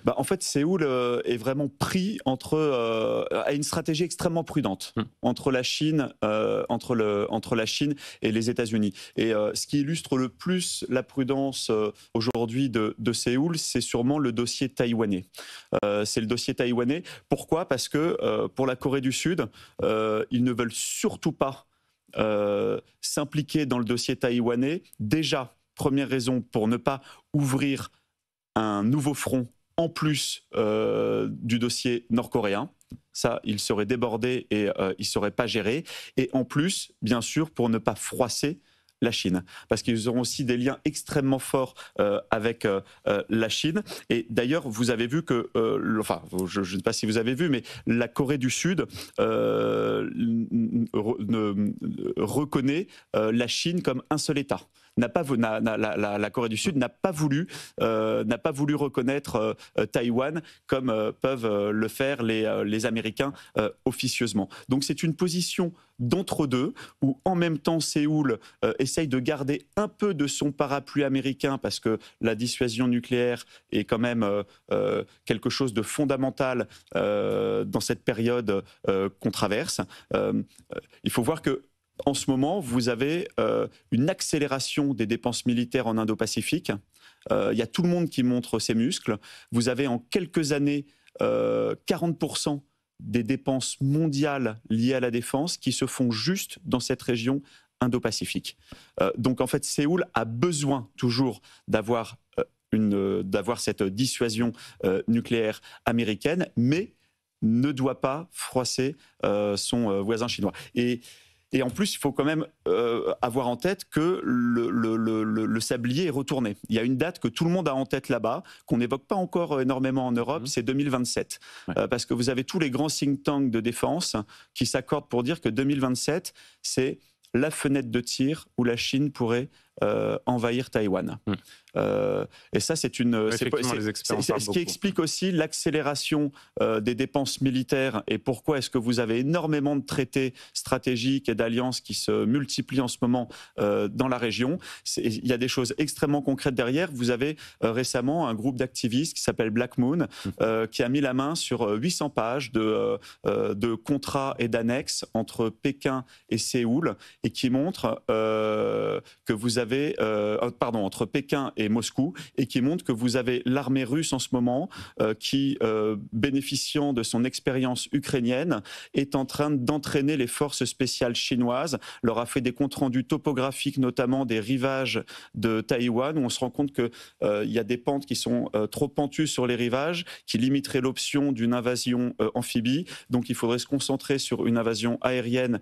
En fait, Séoul est vraiment pris a une stratégie extrêmement prudente entre la Chine, entre la Chine et les États-Unis. Et ce qui illustre le plus la prudence aujourd'hui de Séoul, c'est sûrement le dossier taïwanais. C'est le dossier taïwanais. Pourquoi ? Parce que pour la Corée du Sud, ils ne veulent surtout pas s'impliquer dans le dossier taïwanais. Déjà, première raison, pour ne pas ouvrir un nouveau front en plus du dossier nord-coréen. Ça, il serait débordé et il ne serait pas géré. Et en plus, bien sûr, pour ne pas froisser la Chine, parce qu'ils auront aussi des liens extrêmement forts avec la Chine. Et d'ailleurs, vous avez vu que, je ne sais pas si vous avez vu, mais la Corée du Sud reconnaît la Chine comme un seul État. La Corée du Sud n'a pas voulu reconnaître Taïwan comme peuvent le faire les Américains officieusement. Donc c'est une position d'entre-deux où en même temps Séoul essaye de garder un peu de son parapluie américain parce que la dissuasion nucléaire est quand même quelque chose de fondamental dans cette période qu'on traverse. Il faut voir que en ce moment, vous avez une accélération des dépenses militaires en Indo-Pacifique. Il y a tout le monde qui montre ses muscles. Vous avez en quelques années 40% des dépenses mondiales liées à la défense qui se font juste dans cette région Indo-Pacifique. Donc en fait, Séoul a besoin toujours d'avoir cette dissuasion nucléaire américaine, mais ne doit pas froisser son voisin chinois. Et en plus, il faut quand même avoir en tête que le sablier est retourné. Il y a une date que tout le monde a en tête là-bas, qu'on n'évoque pas encore énormément en Europe, c'est 2027. Ouais. Parce que vous avez tous les grands think tanks de défense qui s'accordent pour dire que 2027, c'est la fenêtre de tir où la Chine pourrait envahir Taïwan. Et ça, c'est ce qui explique aussi l'accélération des dépenses militaires et pourquoi est-ce que vous avez énormément de traités stratégiques et d'alliances qui se multiplient en ce moment dans la région. Il y a des choses extrêmement concrètes derrière. Vous avez récemment un groupe d'activistes qui s'appelle Black Moon qui a mis la main sur 800 pages de contrats et d'annexes entre Pékin et Séoul et qui montre que vous avez entre Pékin et Moscou, et qui montre que vous avez l'armée russe en ce moment qui, bénéficiant de son expérience ukrainienne, est en train d'entraîner les forces spéciales chinoises, leur a fait des comptes rendus topographiques, notamment des rivages de Taïwan, où on se rend compte qu'il y a des pentes qui sont trop pentues sur les rivages, qui limiteraient l'option d'une invasion amphibie. Donc il faudrait se concentrer sur une invasion aérienne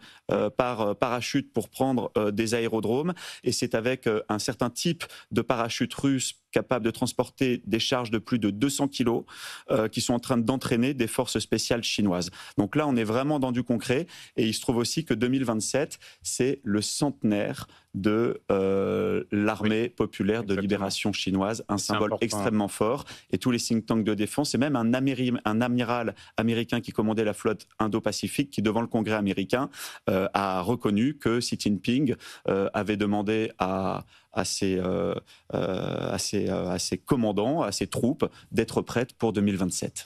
par parachute pour prendre des aérodromes. Et c'est avec un certain type de parachute russe capable de transporter des charges de plus de 200 kilos qui sont en train d'entraîner des forces spéciales chinoises. Donc là, on est vraiment dans du concret. Et il se trouve aussi que 2027, c'est le centenaire de l'armée populaire de libération chinoise, un symbole extrêmement fort. Et tous les think tanks de défense, et même un amiral américain qui commandait la flotte Indo-Pacifique, qui devant le Congrès américain a reconnu que Xi Jinping avait demandé à ses commandants, à ses troupes, d'être prêtes pour 2027.